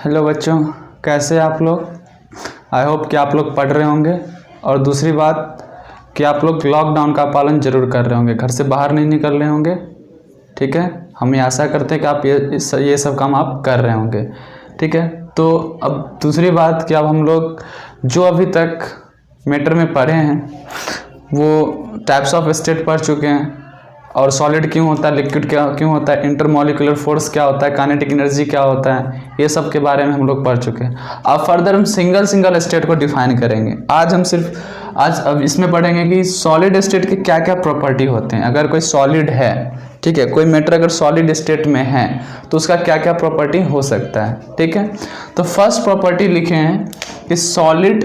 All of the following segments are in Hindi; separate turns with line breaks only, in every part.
हेलो बच्चों, कैसे हैं आप लोग। आई होप कि आप लोग पढ़ रहे होंगे। और दूसरी बात कि आप लोग लॉकडाउन का पालन जरूर कर रहे होंगे, घर से बाहर नहीं निकल रहे होंगे। ठीक है, हम ये आशा करते हैं कि आप ये सब काम आप कर रहे होंगे। ठीक है, तो अब दूसरी बात कि अब हम लोग जो अभी तक मैटर में पढ़े हैं वो टाइप्स ऑफ स्टेट पढ़ चुके हैं, और सॉलिड क्यों होता है, लिक्विड क्या क्यों होता है, इंटरमॉलिक्यूलर फोर्स क्या होता है, काइनेटिक एनर्जी क्या होता है, ये सब के बारे में हम लोग पढ़ चुके हैं। अब फर्दर हम सिंगल स्टेट को डिफाइन करेंगे। आज अब इसमें पढ़ेंगे कि सॉलिड स्टेट के क्या क्या प्रॉपर्टी होते हैं। अगर कोई सॉलिड है, ठीक है, कोई मैटर अगर सॉलिड स्टेट में है तो उसका क्या क्या प्रॉपर्टी हो सकता है। ठीक है, तो फर्स्ट प्रॉपर्टी लिखे हैं कि solid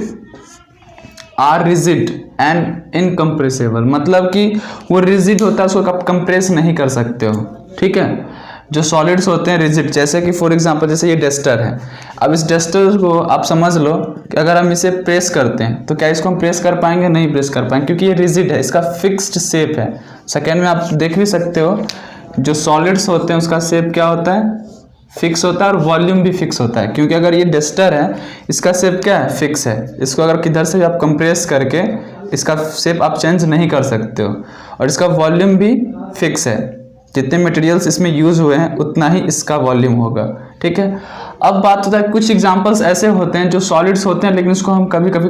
are rigid and incompressible, मतलब कि वो रिजिड होता है, उसको आप कंप्रेस नहीं कर सकते हो। ठीक है, जो सॉलिड्स होते हैं रिजिड, जैसे कि फॉर एग्जांपल जैसे ये डस्टर है। अब इस डस्टर को आप समझ लो कि अगर हम इसे प्रेस करते हैं तो क्या इसको हम प्रेस कर पाएंगे, नहीं प्रेस कर पाएंगे, क्योंकि ये रिजिड है, इसका फिक्स्ड शेप है। सेकेंड में आप देख भी सकते हो जो सॉलिड्स होते हैं उसका शेप क्या होता है, फिक्स होता है, और वॉल्यूम भी फिक्स होता है। क्योंकि अगर ये डस्टर है इसका शेप क्या है, फिक्स है। इसको अगर किधर से भी आप कंप्रेस करके इसका शेप आप चेंज नहीं कर सकते हो, और इसका वॉल्यूम भी फिक्स है। जितने मटेरियल्स इसमें यूज हुए हैं उतना ही इसका वॉल्यूम होगा। ठीक है, अब बात होता है कुछ एग्जांपल्स ऐसे होते हैं जो सॉलिड्स होते हैं लेकिन उसको हम कभी कभी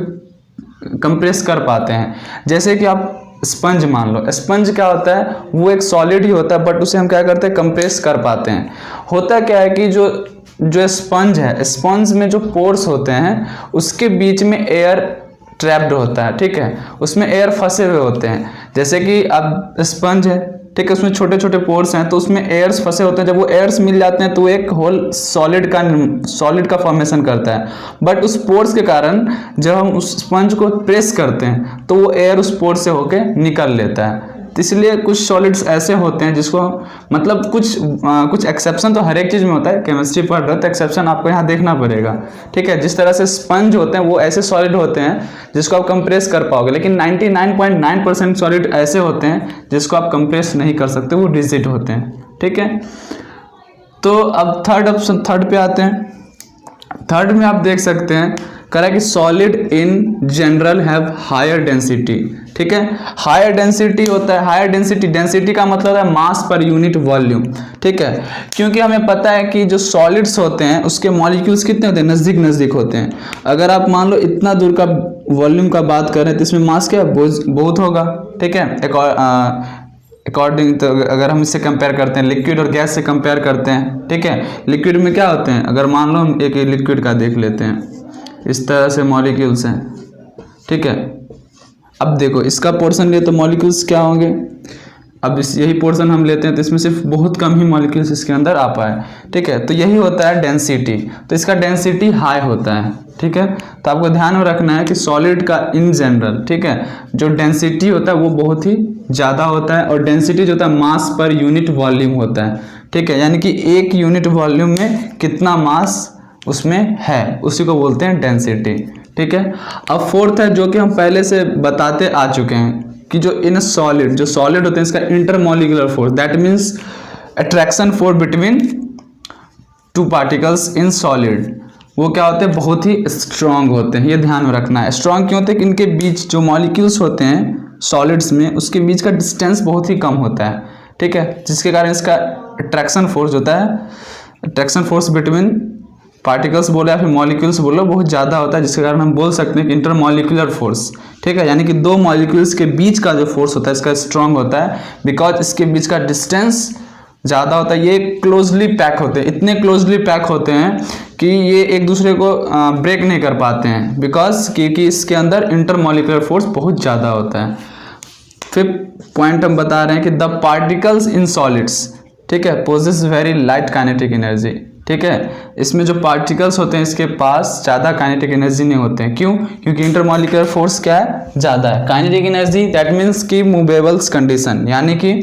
कंप्रेस कर पाते हैं। जैसे कि आप स्पंज मान लो, स्पंज क्या होता है, वो एक सॉलिड ही होता है, बट उसे हम क्या करते हैं, कंप्रेस कर पाते हैं। होता क्या है कि जो स्पंज है, स्पंज में जो पोर्स होते हैं उसके बीच में एयर ट्रैप्ड होता है। ठीक है, उसमें एयर फंसे हुए होते हैं। जैसे कि अब स्पंज है, ठीक है, उसमें छोटे छोटे पोर्स हैं तो उसमें एयर्स फंसे होते हैं। जब वो एयर्स मिल जाते हैं तो एक होल सॉलिड का फॉर्मेशन करता है। बट उस पोर्स के कारण जब हम उस स्पंज को प्रेस करते हैं तो वो एयर उस पोर्स से होके निकल लेता है। तो इसलिए कुछ सॉलिड्स ऐसे होते हैं जिसको मतलब कुछ एक्सेप्शन तो हर एक चीज़ में होता है। केमिस्ट्री पढ़ रहे हो तो एक्सेप्शन आपको यहाँ देखना पड़ेगा। ठीक है, जिस तरह से स्पंज होते हैं वो ऐसे सॉलिड होते हैं जिसको आप कंप्रेस कर पाओगे, लेकिन 99.9% सॉलिड ऐसे होते हैं जिसको आप कंप्रेस नहीं कर सकते, वो रिजिड होते हैं। ठीक है, तो अब थर्ड पे आते हैं। थर्ड में आप देख सकते हैं कह रहा है कि solid in general have higher density. ठीक है, हायर डेंसिटी होता है, हायर डेंसिटी का मतलब है मास पर यूनिट वॉल्यूम। ठीक है, क्योंकि हमें पता है कि जो सॉलिड्स होते हैं उसके मॉलिक्यूल्स कितने होते हैं, नज़दीक होते हैं। अगर आप मान लो इतना दूर का वॉल्यूम का बात करें तो इसमें मास क्या बहुत होगा। ठीक है, अकॉर्डिंग तो अगर हम इससे कंपेयर करते हैं, लिक्विड और गैस से कंपेयर करते हैं। ठीक है, लिक्विड में क्या होते हैं, अगर मान लो हम एक लिक्विड का देख लेते हैं, इस तरह से मॉलिक्यूल्स हैं। ठीक है, अब देखो इसका पोर्शन लिए तो मॉलिक्यूल्स क्या होंगे, अब यही पोर्शन हम लेते हैं तो इसमें सिर्फ बहुत कम ही मॉलिक्यूल्स इसके अंदर आ पाए। ठीक है, तो यही होता है डेंसिटी, तो इसका डेंसिटी हाई होता है। ठीक है, तो आपको ध्यान में रखना है कि सॉलिड का इन जनरल, ठीक है, जो डेंसिटी होता है वो बहुत ही ज़्यादा होता है, और डेंसिटी जो होता है मास पर यूनिट वॉल्यूम होता है। ठीक है, यानी कि एक यूनिट वॉल्यूम में कितना मास उसमें है उसी को बोलते हैं डेंसिटी। ठीक है, अब फोर्थ है जो कि हम पहले से बताते आ चुके हैं कि जो सॉलिड होते हैं इसका intermolecular force, that means attraction force between two particles in solid, वो क्या होते हैं, बहुत ही स्ट्रांग होते हैं। ये ध्यान में रखना है। स्ट्रांग क्यों होते हैं कि इनके बीच जो मॉलिक्यूल्स होते हैं सॉलिड्स में उसके बीच का डिस्टेंस बहुत ही कम होता है। ठीक है, जिसके कारण इसका अट्रैक्शन फोर्स होता है, अट्रैक्शन फोर्स बिटवीन पार्टिकल्स बोलो या फिर मॉलिक्यूल्स बोलो, बहुत ज़्यादा होता है, जिसके कारण हम बोल सकते हैं कि इंटरमॉलिक्यूलर फोर्स। ठीक है, यानी कि दो मॉलिक्यूल्स के बीच का जो फोर्स होता है इसका स्ट्रांग होता है, बिकॉज इसके बीच का डिस्टेंस ज़्यादा होता है। ये क्लोजली पैक होते हैं, इतने क्लोजली पैक होते हैं कि ये एक दूसरे को ब्रेक नहीं कर पाते हैं, बिकॉज क्योंकि इसके अंदर इंटरमॉलिक्यूलर फोर्स बहुत ज़्यादा होता है। फिफ्थ पॉइंट हम बता रहे हैं कि द पार्टिकल्स इन सॉलिड्स, ठीक है, possess very light kinetic energy. ठीक है, इसमें जो पार्टिकल्स होते हैं इसके पास ज़्यादा काइनेटिक एनर्जी नहीं होते हैं। क्यों, क्योंकि इंटरमॉलिक्यूलर फोर्स क्या है, ज़्यादा है। काइनेटिक एनर्जी दैट मीन्स कि मूवेबल्स कंडीशन, यानी कि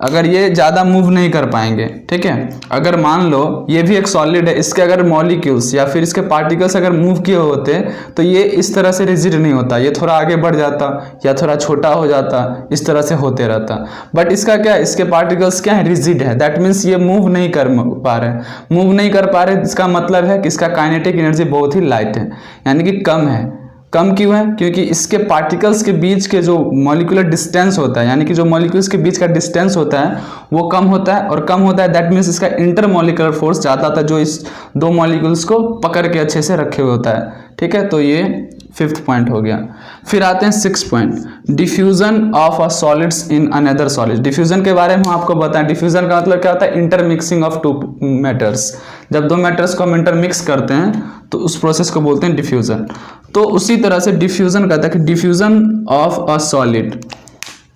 अगर ये ज़्यादा मूव नहीं कर पाएंगे, ठीक है। अगर मान लो ये भी एक सॉलिड है, इसके अगर मॉलिक्यूल्स या फिर इसके पार्टिकल्स अगर मूव किए होते तो ये इस तरह से रिजिड नहीं होता, ये थोड़ा आगे बढ़ जाता या थोड़ा छोटा हो जाता, इस तरह से होते रहता। बट इसका क्या है, इसके पार्टिकल्स क्या है, रिजिड है। दैट मीन्स ये मूव नहीं कर पा रहे। मूव नहीं कर पा रहे इसका मतलब है कि इसका काइनेटिक एनर्जी बहुत ही लाइट है, यानी कि कम है। कम क्यों है, क्योंकि इसके पार्टिकल्स के बीच के जो मॉलिक्यूलर डिस्टेंस होता है, यानी कि जो मॉलिक्यूल्स के बीच का डिस्टेंस होता है वो कम होता है, और कम होता है दैट मीन्स इसका इंटरमॉलिक्यूलर फोर्स ज़्यादा होता है, जो इस दो मॉलिक्यूल्स को पकड़ के अच्छे से रखे हुए होता है, ठीक है। तो ये 5th पॉइंट हो गया। फिर आते हैं 6th point, diffusion of a solids in another solid. Diffusion के बारे में हम आपको बताएं, डिफ्यूजन का मतलब क्या होता है, इंटरमिक्सिंग ऑफ टू मैटर्स। जब दो मैटर्स को हम इंटरमिक्स करते हैं तो उस प्रोसेस को बोलते हैं डिफ्यूजन। तो उसी तरह से डिफ्यूजन कहता है कि diffusion of a solid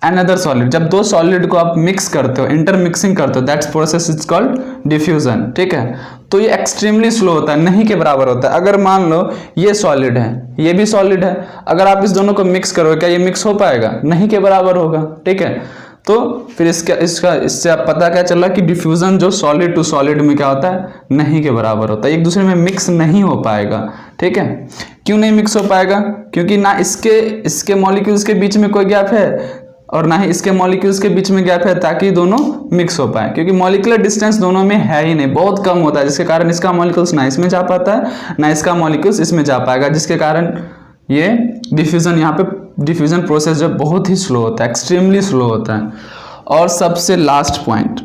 another solid, जब दो सॉलिड को आप मिक्स करते हो, इंटरमिक्सिंग करते हो, that's process is called diffusion, ठीक है। तो ये एक्सट्रीमली स्लो होता है, नहीं के बराबर होता है। अगर मान लो ये सॉलिड है, ये भी सॉलिड है, अगर आप इस दोनों को मिक्स करोगे, क्या ये मिक्स हो पाएगा, नहीं के बराबर होगा, ठीक है। तो फिर इससे आप पता क्या चला कि डिफ्यूजन जो सॉलिड टू सॉलिड में क्या होता है, नहीं के बराबर होता है, एक दूसरे में मिक्स नहीं हो पाएगा, ठीक है। क्यों नहीं मिक्स हो पाएगा, क्योंकि ना इसके मॉलिक्यूल्स के बीच में कोई गैप है और ना ही इसके मॉलिक्यूल्स के बीच में गैप है ताकि दोनों मिक्स हो पाए, क्योंकि मॉलिक्यूलर डिस्टेंस दोनों में है ही नहीं, बहुत कम होता है, जिसके कारण इसका मॉलिक्यूल्स ना इसमें जा पाता है ना इसका मॉलिक्यूल्स इसमें जा पाएगा, जिसके कारण ये डिफ्यूजन, यहाँ पे डिफ्यूजन प्रोसेस जो बहुत ही स्लो होता है, एक्सट्रीमली स्लो होता है। और सबसे लास्ट पॉइंट,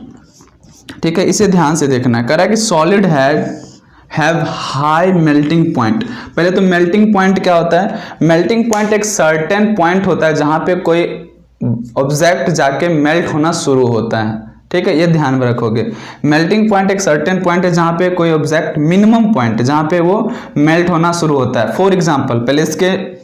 ठीक है, इसे ध्यान से देखना है, कह रहा है कि solid have high melting point. पहले तो मेल्टिंग पॉइंट क्या होता है, मेल्टिंग पॉइंट एक सर्टेन पॉइंट होता है जहां पे कोई ऑब्जेक्ट जाके मेल्ट होना शुरू होता है, ठीक है, ये ध्यान में रखोगे। मेल्टिंग पॉइंट एक सर्टेन पॉइंट है जहां पे कोई ऑब्जेक्ट, मिनिमम पॉइंट जहां पे वो मेल्ट होना शुरू होता है। फॉर एग्जांपल, पहले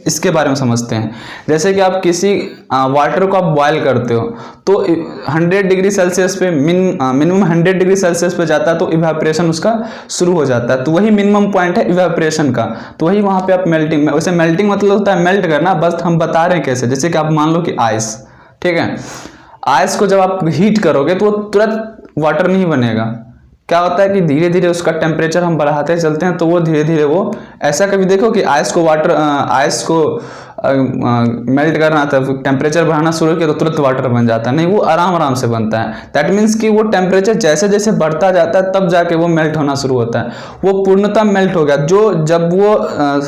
इसके बारे में समझते हैं। जैसे कि आप किसी वाटर को आप बॉयल करते हो तो 100 डिग्री सेल्सियस पे मिनिमम 100 डिग्री सेल्सियस पे जाता है तो इवेपोरेशन उसका शुरू हो जाता है, तो वही मिनिमम पॉइंट है इवेपोरेशन का। तो वही वहां पे आप मेल्टिंग, वैसे मेल्टिंग मतलब होता है मेल्ट करना, बस हम बता रहे हैं कैसे। जैसे कि आप मान लो कि आइस, ठीक है, आइस को जब आप हीट करोगे तो वो तुरंत वाटर नहीं बनेगा। क्या होता है कि धीरे धीरे उसका टेम्परेचर हम बढ़ाते चलते हैं तो वो धीरे धीरे वो, ऐसा कभी देखो कि आइस को मेल्ट करना था, टेम्परेचर बढ़ाना शुरू किया तो तुरंत वाटर बन जाता है, नहीं, वो आराम आराम से बनता है। दैट मीन्स कि वो टेम्परेचर जैसे जैसे बढ़ता जाता है तब जाके वो मेल्ट होना शुरू होता है। वो पूर्णतः मेल्ट हो गया, जब वो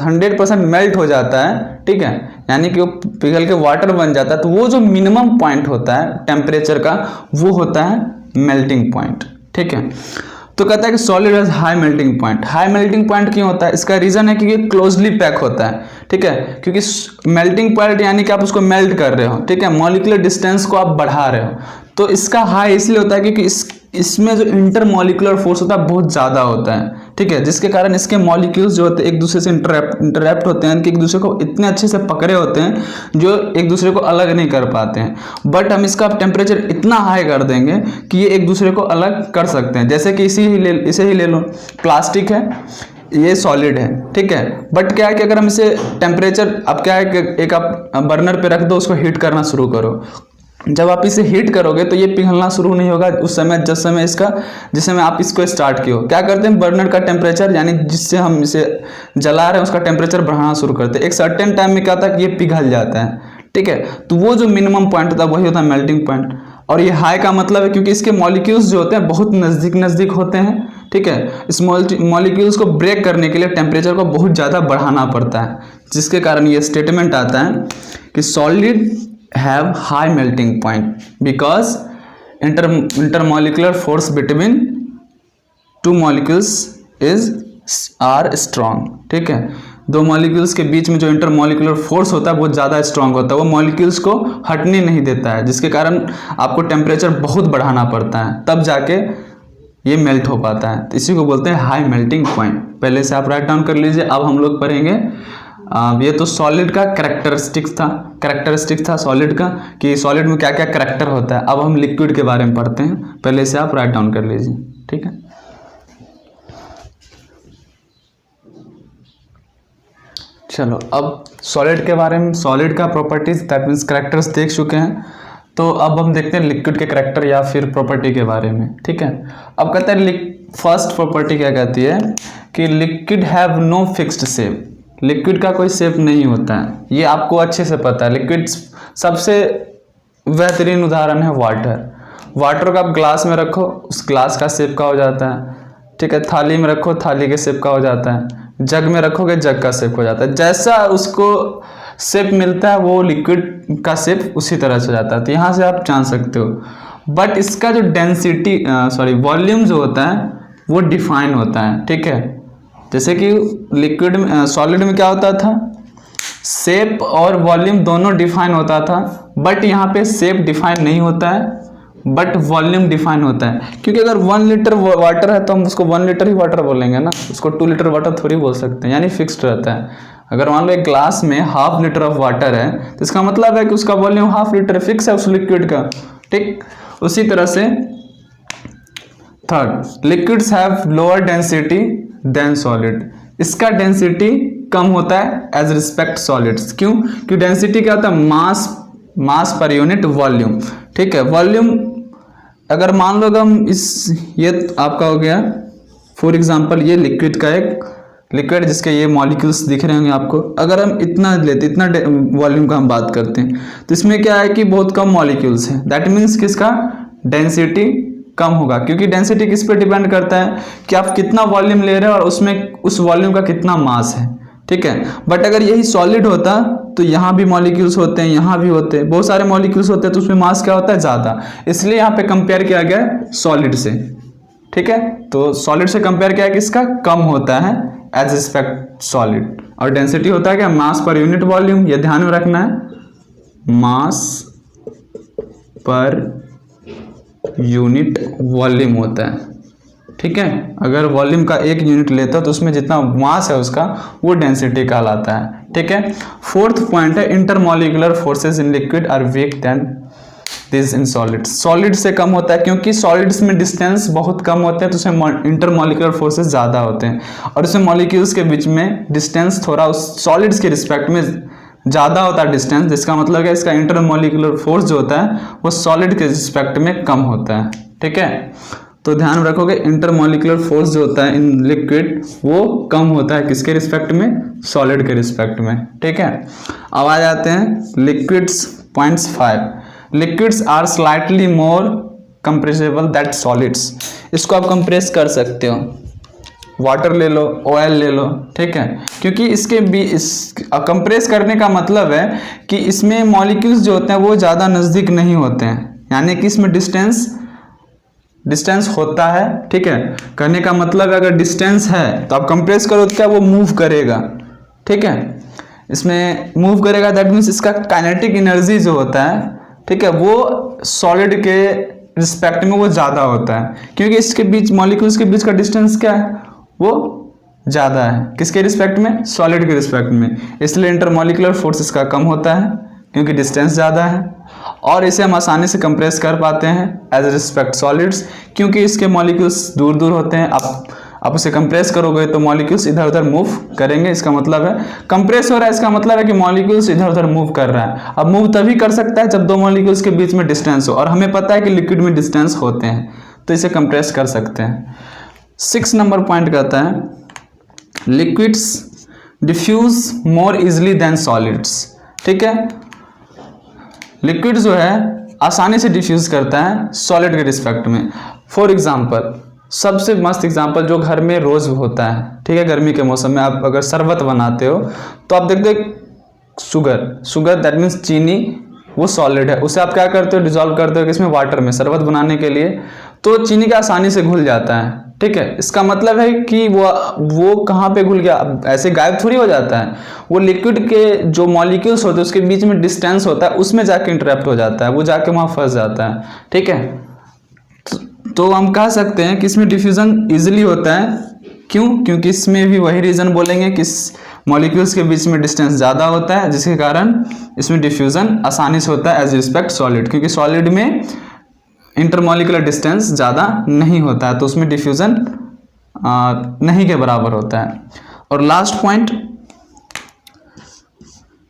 100% मेल्ट हो जाता है, ठीक है, यानी कि वो पिघल के वाटर बन जाता है, तो वो जो मिनिमम पॉइंट होता है टेम्परेचर का वो होता है मेल्टिंग पॉइंट, ठीक है। तो कहता है कि solid has high melting point. High melting point क्यों होता है, इसका रीजन है कि ये क्लोजली पैक होता है, ठीक है, क्योंकि मेल्टिंग पॉइंट यानी कि आप उसको मेल्ट कर रहे हो, ठीक है, मॉलिक्यूलर डिस्टेंस को आप बढ़ा रहे हो, तो इसका हाई इसलिए होता है क्योंकि इसमें जो इंटरमॉलिक्यूलर फोर्स होता है बहुत ज़्यादा होता है, ठीक है, जिसके कारण इसके मॉलिक्यूल्स जो होते हैं एक दूसरे से इंटरैक्ट होते हैं कि एक दूसरे को इतने अच्छे से पकड़े होते हैं जो एक दूसरे को अलग नहीं कर पाते हैं। बट हम इसका टेम्परेचर इतना हाई कर देंगे कि ये एक दूसरे को अलग कर सकते हैं। जैसे कि इसे ही ले लो, प्लास्टिक है, ये सॉलिड है, ठीक है, बट क्या है कि अगर हम इसे टेम्परेचर, अब क्या है कि एक आप बर्नर पे रख दो, उसको हीट करना शुरू करो, जब आप इसे हीट करोगे तो ये पिघलना शुरू नहीं होगा उस समय, जिस समय आप इसको स्टार्ट किए हो। क्या करते हैं, बर्नर का टेम्परेचर यानी जिससे हम इसे जला रहे हैं उसका टेम्परेचर बढ़ाना शुरू करते हैं। एक सर्टेन टाइम में क्या होता है कि ये पिघल जाता है, ठीक है, तो वो जो मिनिमम पॉइंट होता है वही होता है मेल्टिंग पॉइंट। और ये हाई का मतलब है क्योंकि इसके मॉलिक्यूल्स जो होते हैं बहुत नज़दीक होते हैं, ठीक है, इस मॉलिक्यूल्स को ब्रेक करने के लिए टेम्परेचर को बहुत ज़्यादा बढ़ाना पड़ता है, जिसके कारण ये स्टेटमेंट आता है कि solid have high melting point because intermolecular force between two molecules are strong, ठीक है, दो मॉलिक्यूल्स के बीच में जो इंटरमॉलिक्यूलर फोर्स होता है वो ज़्यादा स्ट्रांग होता है, वो मॉलिक्यूल्स को हटने नहीं देता है, जिसके कारण आपको टेम्परेचर बहुत बढ़ाना पड़ता है तब जाके ये मेल्ट हो पाता है। तो इसी को बोलते हैं हाई मेल्टिंग पॉइंट। पहले से आप राइट डाउन कर लीजिए। अब हम लोग पढ़ेंगे, ये तो सॉलिड का कैरेक्टरिस्टिक्स था सॉलिड का, कि सॉलिड में क्या क्या कैरेक्टर होता है। अब हम लिक्विड के बारे में पढ़ते हैं, पहले से आप राइट डाउन कर लीजिए, ठीक है। चलो अब सॉलिड के बारे में, सॉलिड का प्रॉपर्टीज दैट मीन्स कैरेक्टर्स देख चुके हैं। तो अब हम देखते हैं लिक्विड के करैक्टर या फिर प्रॉपर्टी के बारे में, ठीक है। अब कहते हैं फर्स्ट प्रॉपर्टी क्या कहती है कि liquid have no fixed shape. Liquid का कोई शेप नहीं होता है, ये आपको अच्छे से पता है। लिक्विड सबसे बेहतरीन उदाहरण है वाटर। वाटर को आप ग्लास में रखो, उस ग्लास का शेप का हो जाता है, ठीक है। थाली में रखो, थाली के शेप का हो जाता है। जग में रखोगे, जग का शेप हो जाता है। जैसा उसको शेप मिलता है वो लिक्विड का शेप उसी तरह से हो जाता है। तो यहाँ से आप जान सकते हो। बट इसका जो डेंसिटी वॉल्यूम जो होता है वो डिफाइन होता है, ठीक है। जैसे कि लिक्विड में सॉलिड में क्या होता था, शेप और वॉल्यूम दोनों डिफाइन होता था। बट यहाँ पे शेप डिफाइन नहीं होता है, बट वॉल्यूम डिफाइन होता है। क्योंकि अगर 1 लीटर वाटर है तो हम उसको 1 लीटर ही वाटर बोलेंगे ना, उसको 2 लीटर वाटर थोड़ी बोल सकते हैं, यानी फिक्स्ड रहता है। अगर मान लो एक ग्लास में 1/2 लीटर ऑफ वाटर है तो इसका मतलब है कि उसका वॉल्यूम 1/2 लीटर फिक्स है उस लिक्विड का, ठीक। उसी तरह से third, liquids have lower density than solid. इसका डेंसिटी कम होता है एज रिस्पेक्ट सॉलिड्स। क्यों? क्योंकि डेंसिटी क्या होता है, मास पर यूनिट वॉल्यूम, ठीक है। वॉल्यूम अगर मान लो हम ये आपका हो गया फॉर एग्जांपल, ये लिक्विड का एक लिक्विड जिसके ये मॉलिक्यूल्स दिख रहे होंगे आपको। अगर हम इतना लेते, इतना वॉल्यूम का हम बात करते हैं, तो इसमें क्या है कि बहुत कम मॉलिक्यूल्स हैं। दैट मीन्स कि इसका डेंसिटी कम होगा। क्योंकि डेंसिटी किस पे डिपेंड करता है कि आप कितना वॉल्यूम ले रहे हो और उसमें उस वॉल्यूम का कितना मास है, ठीक है। बट अगर यही सॉलिड होता तो यहाँ भी मॉलिक्यूल्स होते हैं, यहाँ भी होते हैं, बहुत सारे मॉलिक्यूल्स होते हैं, तो उसमें मास क्या होता है, ज़्यादा। इसलिए यहाँ पे कंपेयर किया गया है सॉलिड से, ठीक है। तो सॉलिड से कंपेयर किया है कि इसका कम होता है एज रिस्पेक्ट सॉलिड। और डेंसिटी होता है क्या, मास पर यूनिट वॉल्यूम, ये ध्यान में रखना है, मास पर यूनिट वॉल्यूम होता है, ठीक है। अगर वॉल्यूम का 1 यूनिट लेता हो तो उसमें जितना मास है उसका वो डेंसिटी कहलाता है, ठीक है। फोर्थ पॉइंट है intermolecular forces in liquid are weak than this in solids. Solid से कम होता है क्योंकि सॉलिड्स में डिस्टेंस बहुत कम होते हैं, तो उसमें इंटरमॉलिक्यूलर फोर्सेस ज़्यादा होते हैं। और इसमें मॉलिक्यूल्स के बीच में डिस्टेंस थोड़ा उस सॉलिड्स के रिस्पेक्ट में ज़्यादा होता है डिस्टेंस, जिसका मतलब है इसका इंटरमॉलिक्यूलर फोर्स जो होता है वो सॉलिड के रिस्पेक्ट में कम होता है, ठीक है। तो ध्यान रखोगे इंटरमॉलिक्यूलर फोर्स जो होता है इन लिक्विड वो कम होता है किसके रिस्पेक्ट में, सॉलिड के रिस्पेक्ट में, ठीक है। अब आ जाते हैं liquids points 5। Liquids are slightly more compressible that solids. इसको आप कंप्रेस कर सकते हो, वाटर ले लो, ऑयल ले लो, ठीक है। क्योंकि इसके कंप्रेस करने का मतलब है कि इसमें मॉलिक्यूल्स जो होते हैं वो ज़्यादा नज़दीक नहीं होते हैं, यानी कि इसमें डिस्टेंस होता है, ठीक है। करने का मतलब है अगर डिस्टेंस है तो आप कंप्रेस करो तो क्या वो मूव करेगा, ठीक है। इसमें मूव करेगा, दैट मीन्स इसका काइनेटिक एनर्जी जो होता है, ठीक है, वो सॉलिड के रिस्पेक्ट में वो ज़्यादा होता है। क्योंकि इसके बीच मॉलिक्यूल्स के बीच का डिस्टेंस क्या है, वो ज़्यादा है, किसके रिस्पेक्ट में, सॉलिड के रिस्पेक्ट में। इसलिए इंटरमॉलिक्यूलर फोर्स इसका कम होता है क्योंकि डिस्टेंस ज़्यादा है। और इसे हम आसानी से कंप्रेस कर पाते हैं एज रिस्पेक्ट सॉलिड्स, क्योंकि इसके मॉलिक्यूल्स दूर दूर होते हैं। आप उसे कंप्रेस करोगे तो मॉलिक्यूल्स इधर उधर मूव करेंगे। इसका मतलब है कंप्रेस हो रहा है, इसका मतलब है कि मॉलिक्यूल्स इधर उधर मूव कर रहा है। अब मूव तभी कर सकता है जब 2 मॉलिक्यूल्स के बीच में डिस्टेंस हो, और हमें पता है कि लिक्विड में डिस्टेंस होते हैं, तो इसे कंप्रेस कर सकते हैं। 6 नंबर पॉइंट कहता है liquids diffuse more easily than solids, ठीक है। लिक्विड जो है आसानी से डिफ्यूज करता है सॉलिड के रिस्पेक्ट में। फॉर एग्जांपल, सबसे मस्त एग्जांपल जो घर में रोज होता है, ठीक है, गर्मी के मौसम में आप अगर शरबत बनाते हो तो आप देखते हो शुगर दैट मीन्स चीनी, वो सॉलिड है। उसे आप क्या करते हो, डिजोल्व करते हो किसमें, वाटर में, शरबत बनाने के लिए। तो चीनी का आसानी से घुल जाता है, ठीक है। इसका मतलब है कि वो कहाँ पे घुल गया, ऐसे गायब थोड़ी हो जाता है। वो लिक्विड के जो मॉलिक्यूल्स होते हैं उसके बीच में डिस्टेंस होता है, उसमें जाके इंटरेक्ट हो जाता है, वो जाके वहाँ फंस जाता है, ठीक है। तो हम कह सकते हैं कि इसमें डिफ्यूजन इजिली होता है। क्यों? क्योंकि इसमें भी वही रीज़न बोलेंगे कि मॉलिक्यूल्स के बीच में डिस्टेंस ज़्यादा होता है, जिसके कारण इसमें डिफ्यूजन आसानी से होता है एज रिस्पेक्ट सॉलिड। क्योंकि सॉलिड में इंटरमॉलिक्यूलर डिस्टेंस ज़्यादा नहीं होता है, तो उसमें डिफ्यूजन नहीं के बराबर होता है। और last point,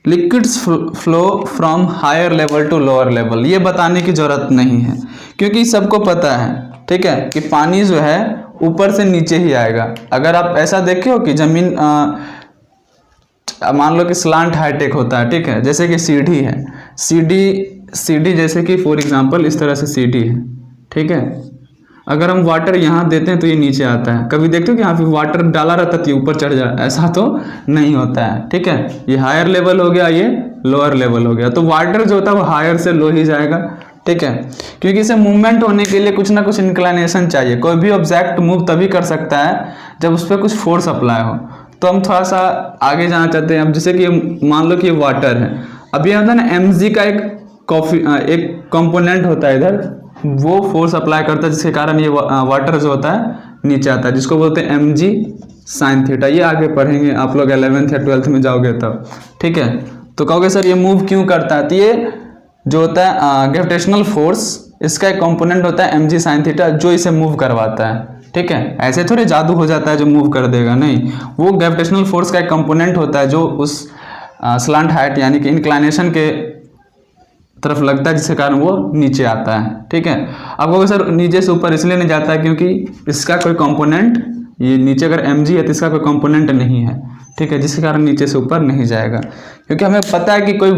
liquids flow from higher level to lower level, ये बताने की ज़रूरत नहीं है क्योंकि सबको पता है, ठीक है, कि पानी जो है ऊपर से नीचे ही आएगा। अगर आप ऐसा देखे हो कि ज़मीन मान लो कि स्लांट हाईटेक होता है, ठीक है, जैसे कि सीढ़ी है, सीढ़ी जैसे कि फॉर एग्जांपल इस तरह से सीढ़ी है, ठीक है। अगर हम वाटर यहाँ देते हैं तो ये नीचे आता है। कभी देखते हो कि यहाँ पे वाटर डाला रहता है तो ये ऊपर चढ़ जाए, ऐसा तो नहीं होता है, ठीक है। ये हायर लेवल हो गया, ये लोअर लेवल हो गया। तो वाटर जो होता है वो हायर से लो ही जाएगा, ठीक है, क्योंकि इसे मूवमेंट होने के लिए कुछ ना कुछ इंक्लाइनेशन चाहिए। कोई भी ऑब्जेक्ट मूव तभी कर सकता है जब उस पर कुछ फोर्स अप्लाई हो। तो हम थोड़ा सा आगे जाना चाहते हैं। अब जैसे कि मान लो कि ये वाटर है, अब ये होता है ना mg का एक कंपोनेंट होता है इधर, वो फोर्स अप्लाई करता है जिसके कारण ये वाटर जो होता है नीचे आता है, जिसको बोलते हैं mg sin थीटा। ये आगे पढ़ेंगे आप लोग 11th या 12th में जाओगे तब, ठीक है। तो कहोगे सर ये मूव क्यों करता है, तो ये जो होता है ग्रेविटेशनल फोर्स, इसका एक कंपोनेंट होता है mg sin थीटा जो इसे मूव करवाता है, ठीक है। ऐसे थोड़े जादू हो जाता है जो मूव कर देगा, नहीं, वो ग्रेविटेशनल फोर्स का एक कंपोनेंट होता है जो उस स्लांट हाइट यानी कि इंक्लाइनेशन के तरफ लगता है जिसके कारण वो नीचे आता है, ठीक है। अब कहोगे सर नीचे से ऊपर इसलिए नहीं जाता है क्योंकि इसका कोई कंपोनेंट, ये नीचे अगर mg है तो इसका कोई कंपोनेंट नहीं है, ठीक है, जिसके कारण नीचे से ऊपर नहीं जाएगा। क्योंकि हमें पता है कि कोई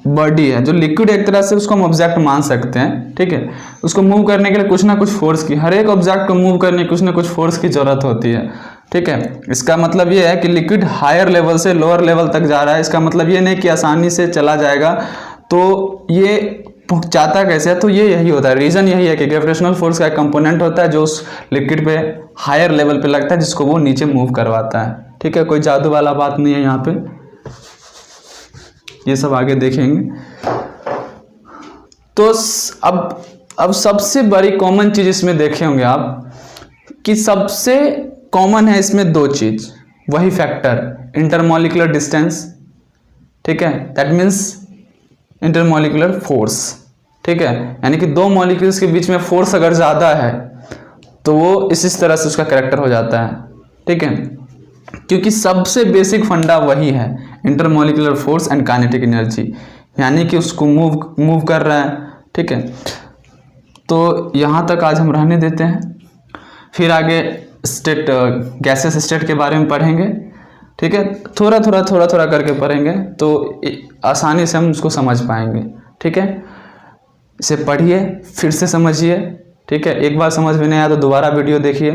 बॉडी है जो लिक्विड, एक तरह से उसको हम ऑब्जेक्ट मान सकते हैं, ठीक है। उसको मूव करने के लिए कुछ ना कुछ फोर्स की, हर एक ऑब्जेक्ट को मूव करने की कुछ ना कुछ फोर्स की जरूरत होती है, ठीक है। इसका मतलब ये है कि लिक्विड हायर लेवल से लोअर लेवल तक जा रहा है। इसका मतलब ये नहीं कि आसानी से चला जाएगा। तो ये जाता कैसे है, तो ये यही होता है, रीजन यही है कि ग्रेविटेशनल फोर्स का एक कंपोनेंट होता है जो उस लिक्विड पे हायर लेवल पे लगता है जिसको वो नीचे मूव करवाता है, ठीक है। कोई जादू वाला बात नहीं है यहाँ पे, ये सब आगे देखेंगे। तो अब सबसे बड़ी कॉमन चीज इसमें देखे होंगे आप कि सबसे कॉमन है इसमें दो चीज, वही फैक्टर इंटरमॉलिक्यूलर डिस्टेंस, ठीक है, दैट मीन्स इंटरमॉलिक्यूलर फोर्स, ठीक है। यानी कि दो मॉलिक्यूल्स के बीच में फोर्स अगर ज़्यादा है तो वो इस तरह से उसका कैरेक्टर हो जाता है, ठीक है। क्योंकि सबसे बेसिक फंडा वही है, intermolecular force and kinetic energy, यानी कि उसको मूव कर रहा है, ठीक है। तो यहाँ तक आज हम रहने देते हैं, फिर आगे गैसेस स्टेट के बारे में पढ़ेंगे, ठीक है। थोड़ा थोड़ा करके पढ़ेंगे तो आसानी से हम उसको समझ पाएंगे, ठीक है। इसे पढ़िए, फिर से समझिए, ठीक है। एक बार समझ में नहीं आया तो दोबारा वीडियो देखिए,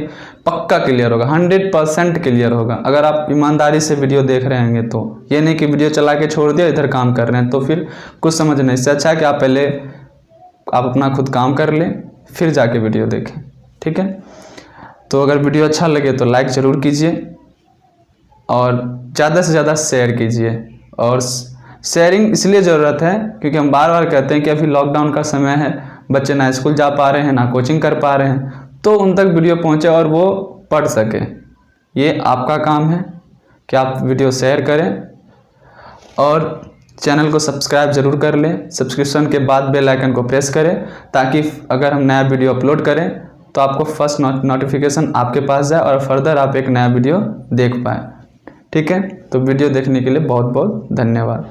पक्का क्लियर होगा, 100% क्लियर होगा अगर आप ईमानदारी से वीडियो देख रहे होंगे। तो ये नहीं कि वीडियो चला के छोड़ दिया, इधर काम कर रहे हैं तो फिर कुछ समझ नहीं। इससे अच्छा है कि आप पहले अपना खुद काम कर लें फिर जाके वीडियो देखें, ठीक है। तो अगर वीडियो अच्छा लगे तो लाइक ज़रूर कीजिए और ज़्यादा से ज़्यादा शेयर कीजिए। और शेयरिंग इसलिए ज़रूरत है क्योंकि हम बार बार कहते हैं कि अभी लॉकडाउन का समय है, बच्चे ना स्कूल जा पा रहे हैं ना कोचिंग कर पा रहे हैं, तो उन तक वीडियो पहुंचे और वो पढ़ सके। ये आपका काम है कि आप वीडियो शेयर करें और चैनल को सब्सक्राइब ज़रूर कर लें। सब्सक्रिप्शन के बाद बेल आइकन को प्रेस करें ताकि अगर हम नया वीडियो अपलोड करें तो आपको फर्स्ट नोटिफिकेशन आपके पास जाए और फर्दर आप एक नया वीडियो देख पाएँ, ठीक है। तो वीडियो देखने के लिए बहुत बहुत धन्यवाद।